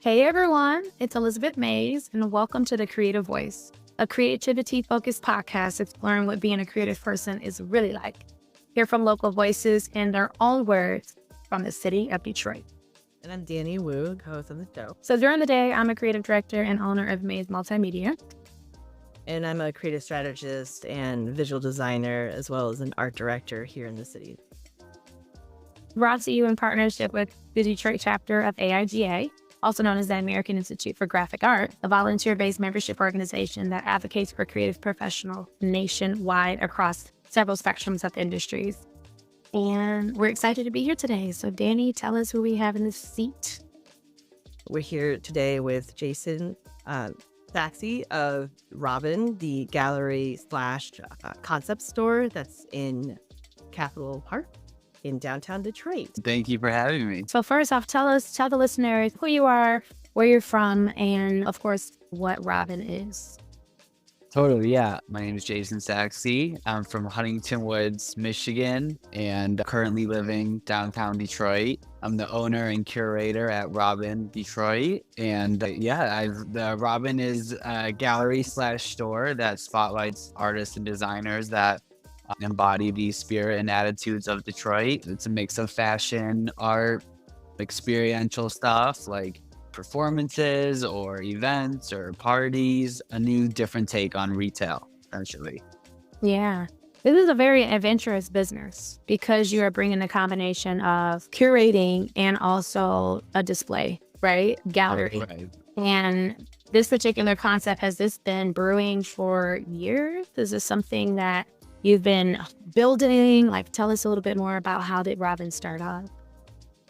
Hey everyone, it's Elizabeth Mays, and welcome to The Creative Voice, a creativity focused podcast exploring what being a creative person is really like. Hear from local voices in their own words from the city of Detroit. And I'm Danny Wu, co-host of the show. So during the day, I'm a creative director and owner of Mays Multimedia. And I'm a creative strategist and visual designer, as well as an art director here in the city. Brought to you in partnership with the Detroit chapter of AIGA, also known as the American Institute for Graphic Art, a volunteer-based membership organization that advocates for creative professionals nationwide across several spectrums of industries. And we're excited to be here today. So Danny, tell us who we have in this seat. We're here today with Jason Sachse of Robyn, the gallery slash concept store that's in Capitol Park in downtown Detroit. Thank you for having me. So first off, tell the listeners who you are, where you're from, and of course, what Robyn is. Totally, yeah. My name is Jason Sachse. I'm from Huntington Woods, Michigan, and currently living downtown Detroit. I'm the owner and curator at Robyn Detroit. And Robyn is a gallery slash store that spotlights artists and designers that embody the spirit and attitudes of Detroit. It's a mix of fashion, art, experiential stuff like performances or events or parties, a new different take on retail, essentially. Yeah. This is a very adventurous business because you are bringing a combination of curating and also a display, right? Gallery. Right. And this particular concept, has this been brewing for years? Is this something that you've been building? Like, tell us a little bit more about how did Robyn start off?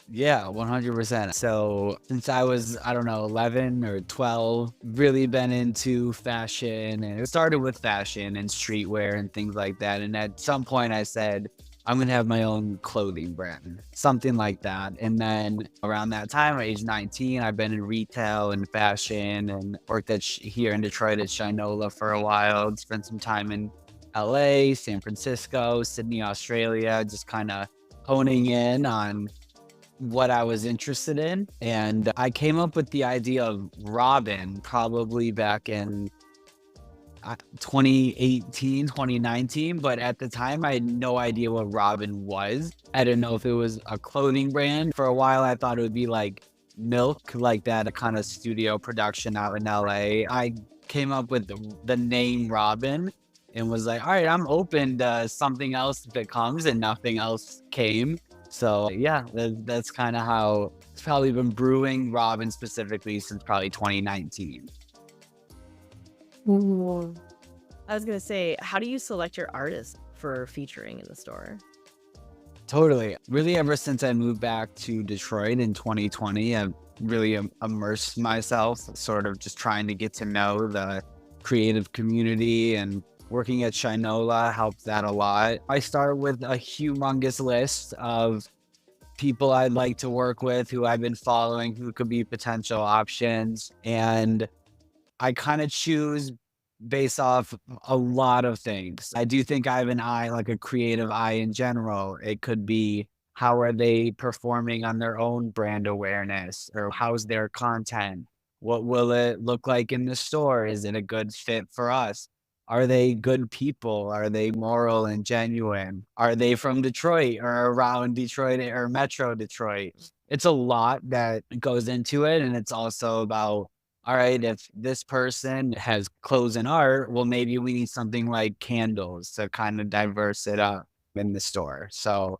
Yeah, 100%. So since I was, 11 or 12, really been into fashion, and it started with fashion and streetwear and things like that. And at some point I said, I'm going to have my own clothing brand, something like that. And then around that time, at age 19, I've been in retail and fashion and worked here in Detroit at Shinola for a while, spent some time in LA, San Francisco, Sydney, Australia, just kind of honing in on what I was interested in. And I came up with the idea of Robyn probably back in 2018, 2019. But at the time, I had no idea what Robyn was. I didn't know if it was a clothing brand. For a while, I thought it would be like Milk, like that kind of studio production out in LA. I came up with the name Robyn and was like, all right, I'm open to something else if it comes, and nothing else came. So yeah, that's kind of how it's probably been brewing Robyn specifically since probably 2019. Ooh. I was going to say, how do you select your artists for featuring in the store? Totally. Really, ever since I moved back to Detroit in 2020, I've really immersed myself, sort of just trying to get to know the creative community, and working at Shinola helped that a lot. I started with a humongous list of people I'd like to work with, who I've been following, who could be potential options. And I kind of choose based off a lot of things. I do think I have an eye, like a creative eye in general. It could be, how are they performing on their own brand awareness, or how's their content? What will it look like in the store? Is it a good fit for us? Are they good people? Are they moral and genuine? Are they from Detroit or around Detroit or Metro Detroit? It's a lot that goes into it. And it's also about, all right, if this person has clothes and art, well, maybe we need something like candles to kind of diverse it up in the store. So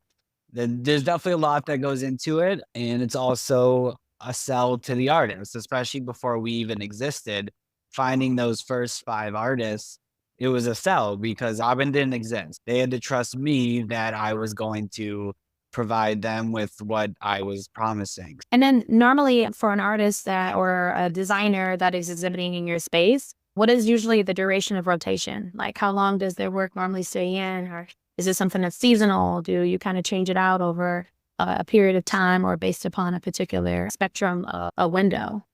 there's definitely a lot that goes into it. And it's also a sell to the artist, especially before we even existed. Finding those first 5 artists, it was a sell because Robyn didn't exist. They had to trust me that I was going to provide them with what I was promising. And then normally for an artist or a designer that is exhibiting in your space, what is usually the duration of rotation? Like, how long does their work normally stay in? Or is it something that's seasonal? Do you kind of change it out over a period of time or based upon a particular spectrum, a window?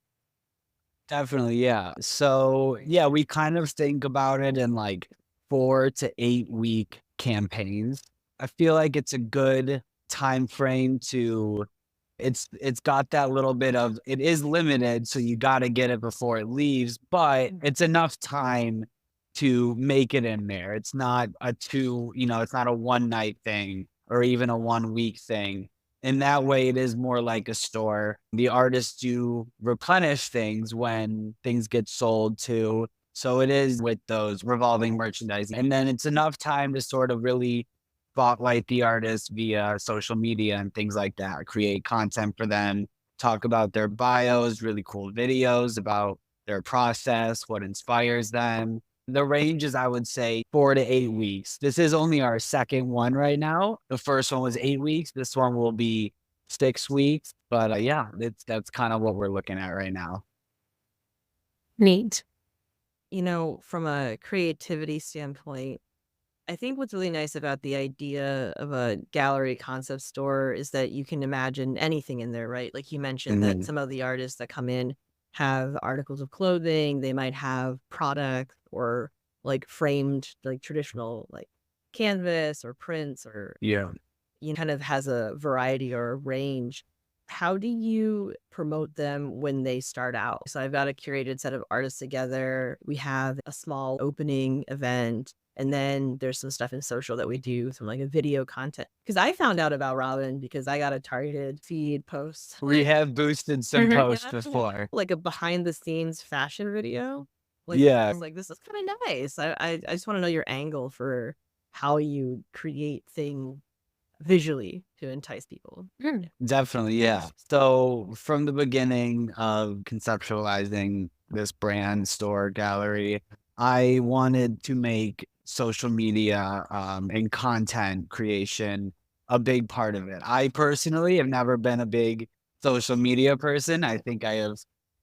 Definitely, yeah. So, yeah, we kind of think about it in like 4 to 8 week campaigns. I feel like it's a good time frame to It's got that little bit of, it is limited, so you got to get it before it leaves, but it's enough time to make it in there. It's not a it's not a one night thing or even a 1 week thing. In that way, it is more like a store. The artists do replenish things when things get sold too. So it is with those revolving merchandise. And then it's enough time to sort of really spotlight the artist via social media and things like that, create content for them, talk about their bios, really cool videos about their process, what inspires them. The range is, I would say, 4 to 8 weeks. This is only our second one right now. The first one was 8 weeks. This one will be 6 weeks. But yeah, that's kind of what we're looking at right now. Neat. From a creativity standpoint, I think what's really nice about the idea of a gallery concept store is that you can imagine anything in there, right? Like you mentioned that some of the artists that come in have articles of clothing, they might have products or like framed, like traditional, like canvas or prints, or Yeah. kind of has a variety or a range. How do you promote them when they start out? So I've got a curated set of artists together. We have a small opening event. And then there's some stuff in social that we do, some like a video content. Because I found out about Robyn because I got a targeted feed post. We have boosted some posts Yeah. before. Like a behind the scenes fashion video. Like, I Yeah, was like, this is kind of nice. I just want to know your angle for how you create things visually to entice people. definitely. Yeah. So from the beginning of conceptualizing this brand store gallery, I wanted to make social media and content creation a big part of it. I personally have never been a big social media person. I think I have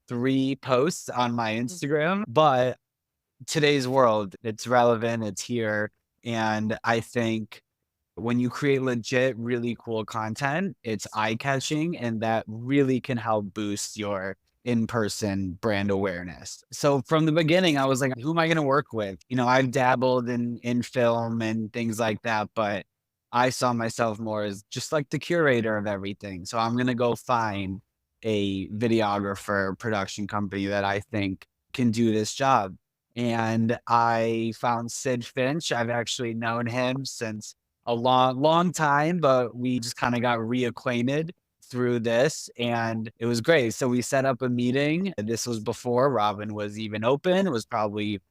3 posts on my Instagram, but today's world, it's relevant, it's here. And I think when you create legit, really cool content, it's eye catching, and that really can help boost your in-person brand awareness. So from the beginning, I was like, who am I going to work with? I've dabbled in film and things like that, but I saw myself more as just like the curator of everything. So I'm going to go find a videographer, production company that I think can do this job. And I found Sid Finch. I've actually known him since a long, long time, but we just kind of got reacquainted through this, and it was great. So we set up a meeting. This was before Robyn was even open. It was probably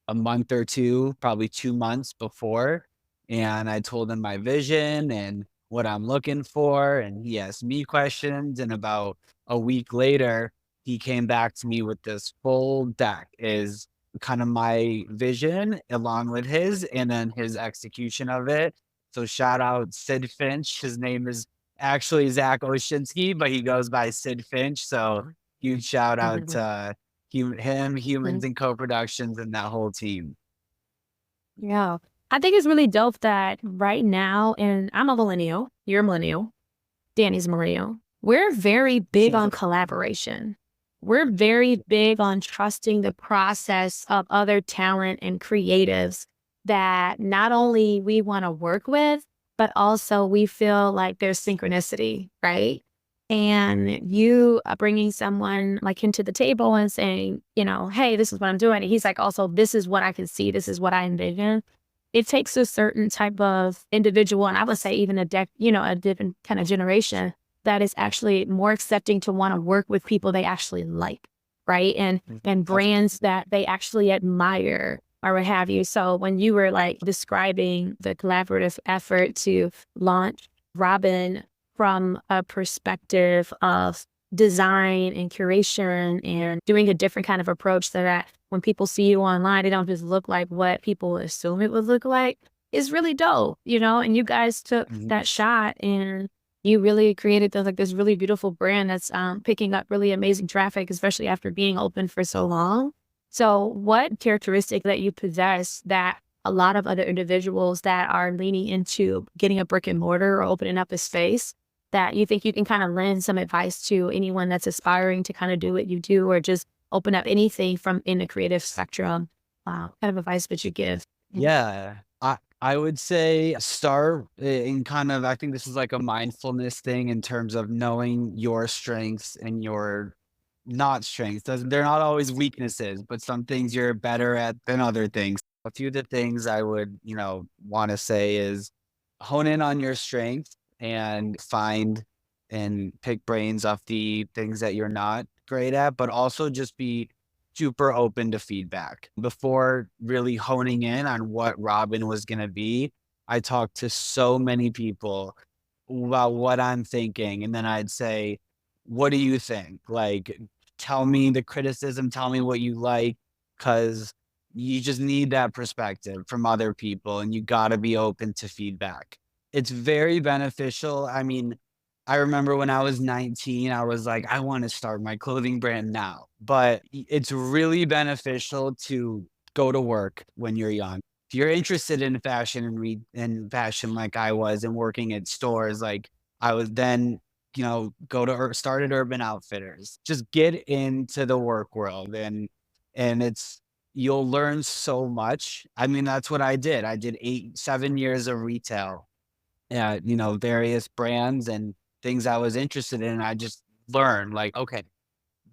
a month or two, probably 2 months before. And I told him my vision and what I'm looking for. And he asked me questions. And about a week later, he came back to me with this full deck, is kind of my vision along with his, and then his execution of it. So shout out Sid Finch. His name is actually Zach Oshinsky, but he goes by Sid Finch. So huge shout out to Humans and Co-Productions, and that whole team. Yeah. I think it's really dope that right now, and I'm a millennial, you're a millennial, Danny's a millennial. We're very big on collaboration. We're very big on trusting the process of other talent and creatives that not only we want to work with, but also we feel like there's synchronicity, right? And you bringing someone like him to the table and saying, hey, this is what I'm doing. And he's like, also, this is what I can see. This is what I envision. It takes a certain type of individual, and I would say even a different kind of generation that is actually more accepting to want to work with people they actually like, right? And brands that they actually admire or what have you. So when you were like describing the collaborative effort to launch Robyn from a perspective of design and curation and doing a different kind of approach so that when people see you online, they don't just look like what people assume it would look like, is really dope, and you guys took that shot and you really created this really beautiful brand that's picking up really amazing traffic, especially after being open for so long. So what characteristic that you possess that a lot of other individuals that are leaning into getting a brick and mortar or opening up a space that you think you can kind of lend some advice to anyone that's aspiring to kind of do what you do or just open up anything from in the creative spectrum? Kind of advice would you give? Yeah, I would say start in kind of, I think this is like a mindfulness thing in terms of knowing your strengths and your not strengths. They're not always weaknesses, but some things you're better at than other things. A few of the things I would, want to say is hone in on your strengths and find and pick brains off the things that you're not great at, but also just be super open to feedback. Before really honing in on what Robyn was going to be, I talked to so many people about what I'm thinking. And then I'd say, what do you think? Like, tell me the criticism, tell me what you like, because you just need that perspective from other people and you got to be open to feedback. It's very beneficial. I mean, I remember when I was 19, I was like, I want to start my clothing brand now. But it's really beneficial to go to work when you're young. If you're interested in fashion and read in fashion like I was and working at stores, like I was then, go to start at Urban Outfitters. Just get into the work world and you'll learn so much. I mean, that's what I did. I did 7 years of retail at, various brands and things I was interested in. I just learned like, okay,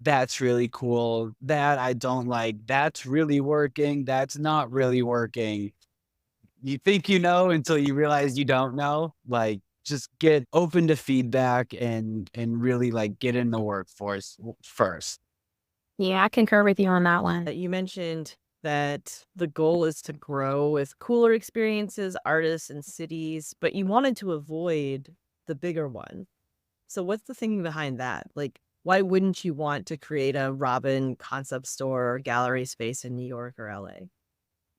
that's really cool. That I don't like. That's really working. That's not really working. You think you know until you realize you don't know. Like, just get open to feedback and really like get in the workforce first. Yeah, I concur with you on that one. You mentioned that the goal is to grow with cooler experiences, artists, and cities, but you wanted to avoid the bigger one. So what's the thinking behind that? Like, why wouldn't you want to create a Robyn concept store or gallery space in New York or LA?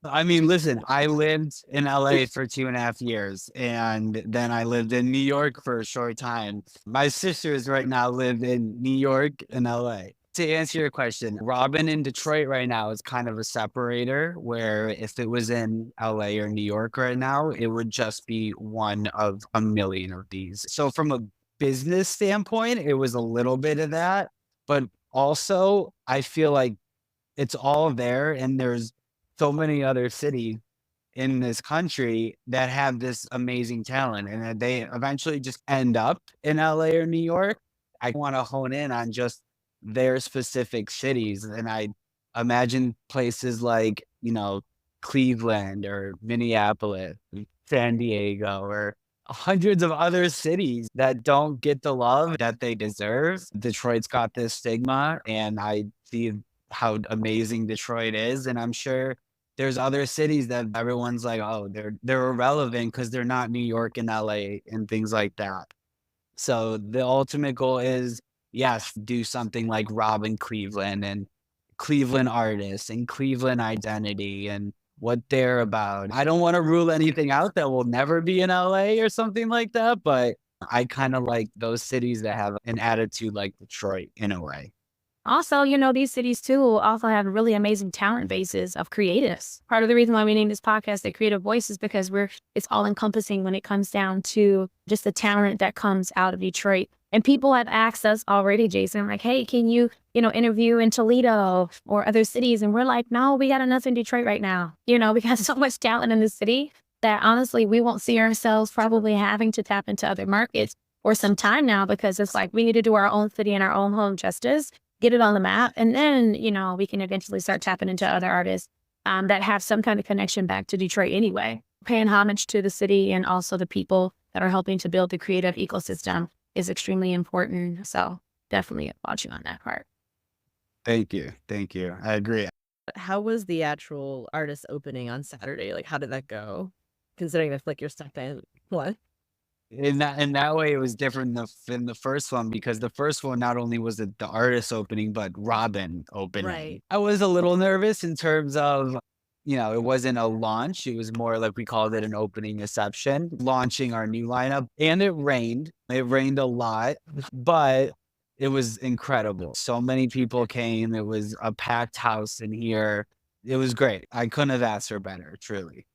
I mean, listen, I lived in LA for 2.5 years, and then I lived in New York for a short time. My sisters right now live in New York and LA. To answer your question, Robyn in Detroit right now is kind of a separator where if it was in LA or New York right now, it would just be one of a million of these. So from a business standpoint, it was a little bit of that, but also I feel like it's all there and there's so many other cities in this country that have this amazing talent and that they eventually just end up in LA or New York. I want to hone in on just their specific cities. And I imagine places like, Cleveland or Minneapolis, San Diego, or hundreds of other cities that don't get the love that they deserve. Detroit's got this stigma, and I see how amazing Detroit is. And I'm sure there's other cities that everyone's like, oh, they're irrelevant because they're not New York and LA and things like that. So the ultimate goal is, yes, do something like Robyn Cleveland and Cleveland artists and Cleveland identity and what they're about. I don't want to rule anything out that will never be in LA or something like that, but I kind of like those cities that have an attitude like Detroit in a way. Also, these cities too also have really amazing talent bases of creatives. Part of the reason why we named this podcast The Creative Voice is because it's all encompassing when it comes down to just the talent that comes out of Detroit. And people have asked us already, Jason, like, hey, can you, interview in Toledo or other cities? And we're like, no, we got enough in Detroit right now. We got so much talent in the city that honestly, we won't see ourselves probably having to tap into other markets for some time now, because it's like we need to do our own city and our own home justice, get it on the map. And then, we can eventually start tapping into other artists that have some kind of connection back to Detroit anyway. Paying homage to the city and also the people that are helping to build the creative ecosystem is extremely important. So definitely applaud you on that part. Thank you. Thank you. I agree. How was the actual artist opening on Saturday? Like, how did that go? Considering the like you're stuck in what? In that way, it was different than the first one because the first one, not only was it the artist opening, but Robyn opening. Right. I was a little nervous in terms of, it wasn't a launch. It was more like we called it an opening reception, launching our new lineup. And it rained. It rained a lot, but it was incredible. So many people came. It was a packed house in here. It was great. I couldn't have asked for better, truly.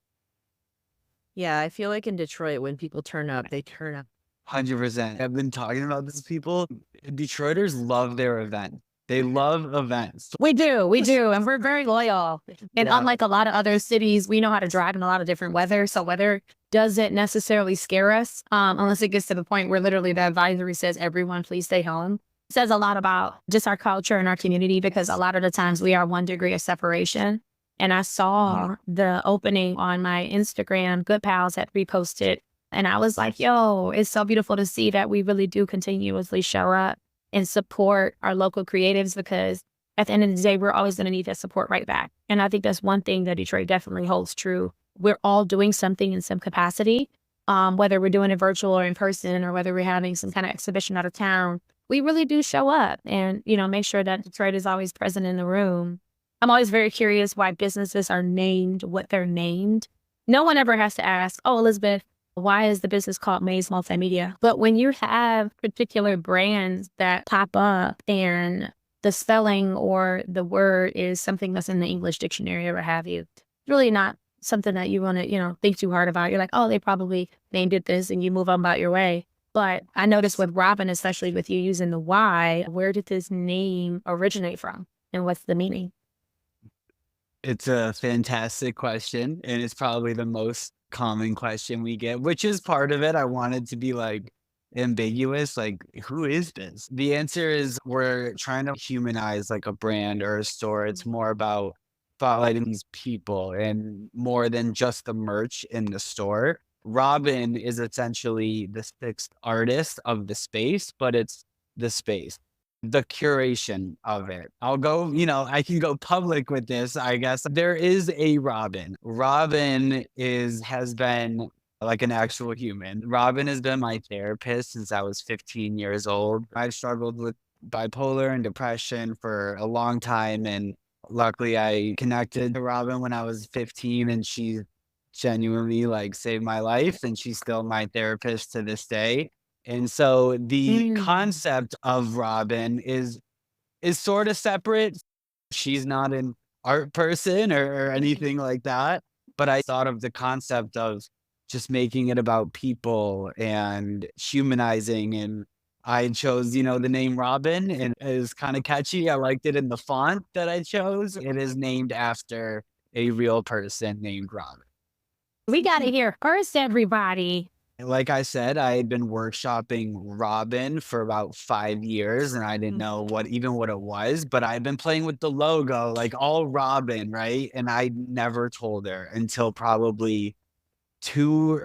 Yeah, I feel like in Detroit, when people turn up, they turn up. 100%. I've been talking about this with people. Detroiters love their event. They love events. We do. And we're very loyal. And Yeah. unlike a lot of other cities, we know how to drive in a lot of different weather. So weather doesn't necessarily scare us unless it gets to the point where literally the advisory says, everyone, please stay home. It says a lot about just our culture and our community, because a lot of the times we are 1 degree of separation. And I saw the opening on my Instagram, Good Pals had reposted. And I was like, yo, it's so beautiful to see that we really do continuously show up and support our local creatives, because at the end of the day, we're always going to need that support right back. And I think that's one thing that Detroit definitely holds true. We're all doing something in some capacity, whether we're doing it virtual or in person, or whether we're having some kind of exhibition out of town. We really do show up and, make sure that Detroit is always present in the room. I'm always very curious why businesses are named what they're named. No one ever has to ask, oh, Elizabeth, why is the business called Maze Multimedia? But when you have particular brands that pop up and the spelling or the word is something that's in the English dictionary or what have you, it's really not something that you want to, think too hard about. You're like, oh, they probably named it this, and you move on about your way. But I noticed with Robyn, especially with you using the Y, where did this name originate from? And what's the meaning? It's a fantastic question, and it's probably the most common question we get, which is part of it. I wanted to be like ambiguous, like, who is this? The answer is we're trying to humanize like a brand or a store. It's more about spotlighting these people and more than just the merch in the store. Robyn is essentially the sixth artist of the space, but it's the space, the curation of it. I'll go, I can go public with this, I guess. There is a Robyn. Robyn has been like an actual human. Robyn has been my therapist since I was 15 years old. I've struggled with bipolar and depression for a long time. And luckily I connected to Robyn when I was 15, and she genuinely like saved my life. And she's still my therapist to this day. And so the concept of Robyn is sort of separate. She's not an art person or anything like that. But I thought of the concept of just making it about people and humanizing. And I chose, the name Robyn, and it is kind of catchy. I liked it in the font that I chose. It is named after a real person named Robyn. We got to hear first, everybody. Like I said, I had been workshopping Robyn for about 5 years, and I didn't know what it was, but I'd been playing with the logo, like all Robyn, right? And I never told her until probably 2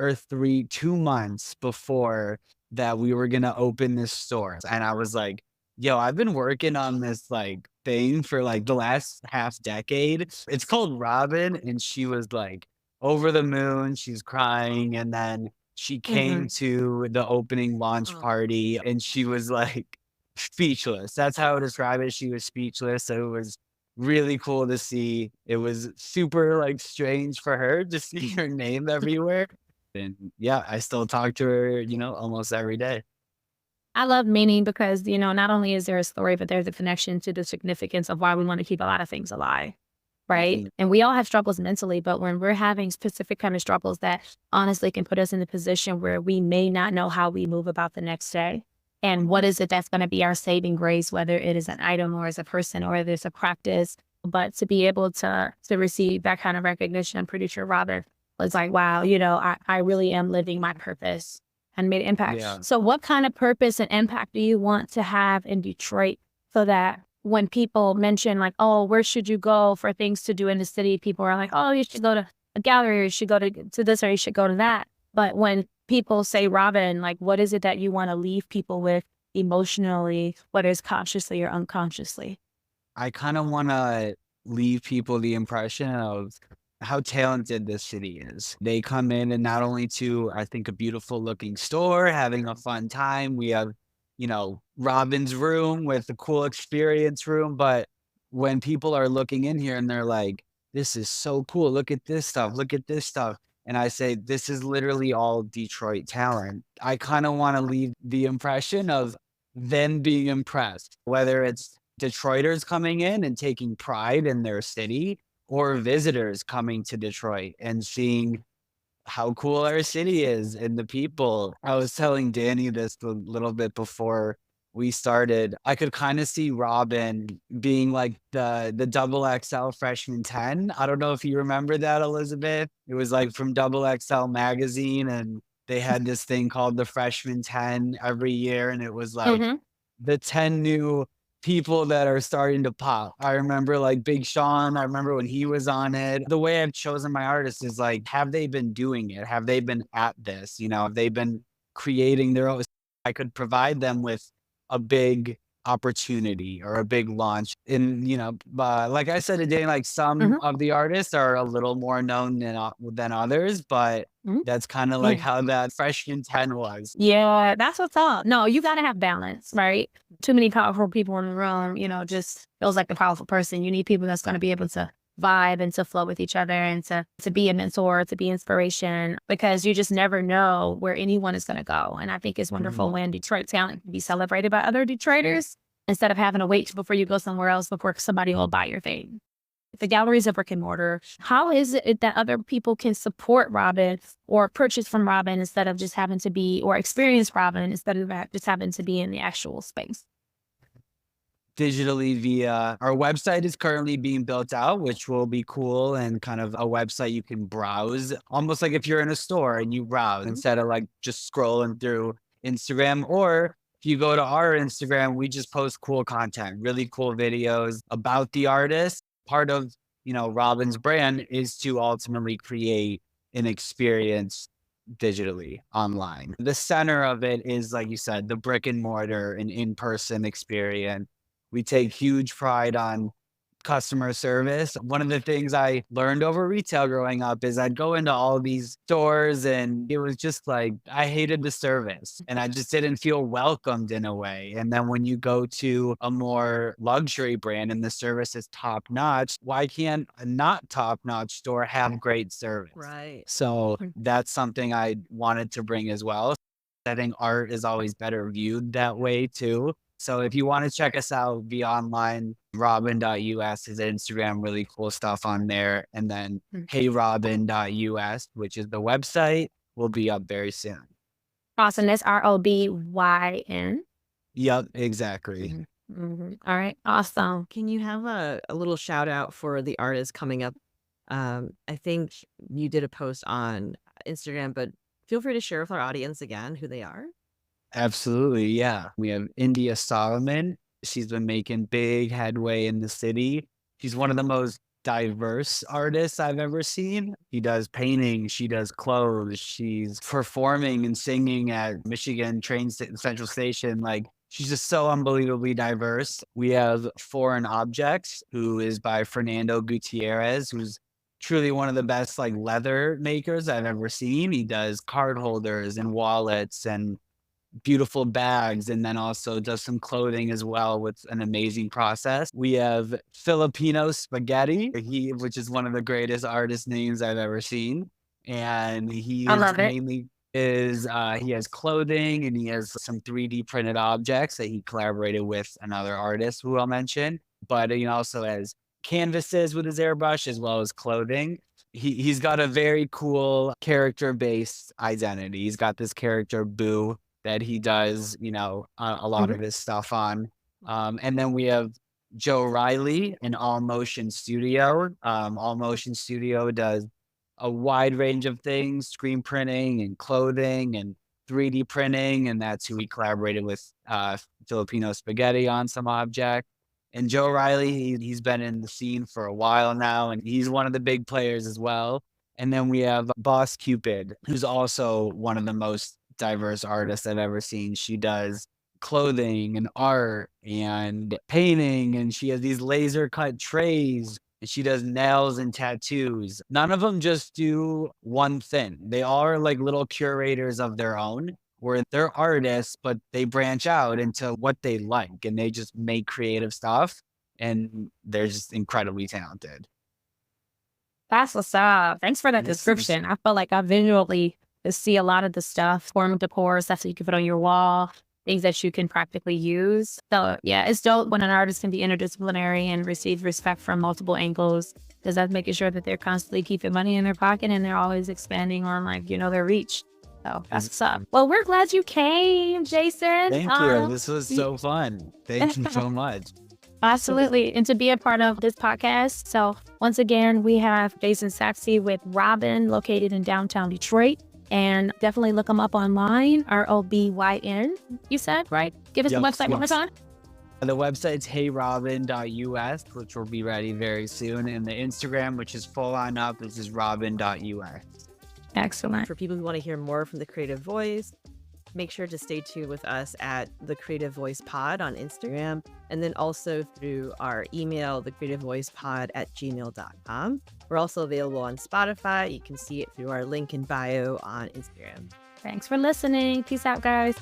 months before that we were gonna open this store. And I was like, yo, I've been working on this like thing for like the last half decade. It's called Robyn. And she was like over the moon. She's crying. And then she came to the opening launch party, and she was like speechless. That's how I would describe it. She was speechless. So it was really cool to see. It was super like strange for her to see her name everywhere. And yeah, I still talk to her, almost every day. I love meaning because, not only is there a story, but there's a connection to the significance of why we want to keep a lot of things alive. Right. And we all have struggles mentally, but when we're having specific kind of struggles that honestly can put us in a position where we may not know how we move about the next day. And what is it that's going to be our saving grace, whether it is an item or as a person or there's a practice. But to be able to receive that kind of recognition, I'm pretty sure Robyn was like, wow, I really am living my purpose and made impact. Yeah. So what kind of purpose and impact do you want to have in Detroit so that when people mention like, oh, where should you go for things to do in the city? People are like, oh, you should go to a gallery, or you should go to this, or you should go to that. But when people say Robyn, like, what is it that you want to leave people with emotionally, whether it's consciously or unconsciously? I kind of want to leave people the impression of how talented this city is. They come in and not only to, I think, a beautiful looking store, having a fun time. We have, Robyn's room with a cool experience room. But when people are looking in here and they're like, this is so cool. Look at this stuff. Look at this stuff. And I say, this is literally all Detroit talent. I kind of want to leave the impression of them being impressed, whether it's Detroiters coming in and taking pride in their city, or visitors coming to Detroit and seeing how cool our city is and the people. I was telling Danny this a little bit before we started, I could kind of see Robyn being like the double XL freshman 10. I don't know if you remember that, Elizabeth. It was like from double XL magazine, and they had this thing called the freshman 10 every year. And it was like Mm-hmm. the 10 new people that are starting to pop. I remember like Big Sean. I remember when he was on it. The way I've chosen my artists is like, have they been doing it? Have they been at this? You know, have they been creating their own? I could provide them with a big opportunity or a big launch. And, you know, like I said today, like some Mm-hmm. of the artists are a little more known than others, but Mm-hmm. that's kind of like Yeah. how that freshman 10 was. Yeah, that's what's up. No, you got to have balance, right? Too many powerful people in the room, just feels like a powerful person. You need people that's going to be able to vibe and to flow with each other and to be a mentor, to be inspiration, because you just never know where anyone is going to go. And I think it's wonderful when Detroit talent can be celebrated by other Detroiters instead of having to wait before you go somewhere else before somebody will buy your thing. The galleries of brick and mortar, how is it that other people can support Robyn or purchase from Robyn instead of just having to be, or experience Robyn instead of just having to be in the actual space? Digitally via our website is currently being built out, which will be cool, and kind of a website you can browse, almost like if you're in a store and you browse instead of like just scrolling through Instagram. Or if you go to our Instagram, we just post cool content, really cool videos about the artist. Part of, Robyn's brand is to ultimately create an experience digitally online. The center of it is, like you said, the brick and mortar and in-person experience. We take huge pride on customer service. One of the things I learned over retail growing up is I'd go into all these stores and it was just like, I hated the service and I just didn't feel welcomed in a way. And then when you go to a more luxury brand and the service is top notch, why can't a not top notch store have great service? Right. So that's something I wanted to bring as well. I think art is always better viewed that way too. So if you want to check us out, be online, robyn.us is Instagram, really cool stuff on there. And then heyrobyn.us, which is the website, will be up very soon. Awesome. That's ROBYN. Yep, exactly. All right. Awesome. Can you have a little shout out for the artists coming up? I think you did a post on Instagram, but feel free to share with our audience again who they are. Absolutely, yeah. We have India Solomon. She's been making big headway in the city. She's one of the most diverse artists I've ever seen. She does painting, she does clothes, she's performing and singing at Michigan Central Station. Like, she's just so unbelievably diverse. We have Foreign Objects, who is by Fernando Gutierrez, who's truly one of the best like leather makers I've ever seen. He does card holders and wallets and beautiful bags, and then also does some clothing as well with an amazing process. We have Filipino Spaghetti, which is one of the greatest artist names I've ever seen. And he I love it. he has clothing and he has some 3D printed objects that he collaborated with another artist who I'll mention. But he also has canvases with his airbrush as well as clothing. He's got a very cool character-based identity. He's got this character Boo that he does, a lot of his stuff on. And then we have Joe Riley in All Motion Studio. All Motion Studio does a wide range of things, screen printing and clothing and 3D printing. And that's who we collaborated with Filipino Spaghetti on some object. And Joe Riley, he's been in the scene for a while now, and he's one of the big players as well. And then we have BossCupid, who's also one of the most diverse artists I've ever seen. She does clothing and art and painting, and she has these laser cut trays, and she does nails and tattoos. None of them just do one thing. They all are like little curators of their own, where they're artists, but they branch out into what they like and they just make creative stuff, and they're just incredibly talented. That's what's up. Thanks for that description. I feel like I visually see a lot of the stuff, form decor, stuff that you can put on your wall, things that you can practically use. So yeah, it's dope when an artist can be interdisciplinary and receive respect from multiple angles, because that's making sure that they're constantly keeping money in their pocket and they're always expanding on their reach. So that's what's up. Well, we're glad you came, Jason. Thank you. This was so fun. Thank you so much. Absolutely. And to be a part of this podcast. So once again, we have Jason Sachse with Robyn, located in downtown Detroit. And definitely look them up online, ROBYN, you said, right? Give us the website one more time. The website's heyrobyn.us, which will be ready very soon. And the Instagram, which is full on up, this is robyn.us. Excellent. For people who want to hear more from The Creative Voice, make sure to stay tuned with us at The Creative Voice Pod on Instagram, and then also through our email, thecreativevoicepod@gmail.com. We're also available on Spotify. You can see it through our link in bio on Instagram. Thanks for listening. Peace out, guys.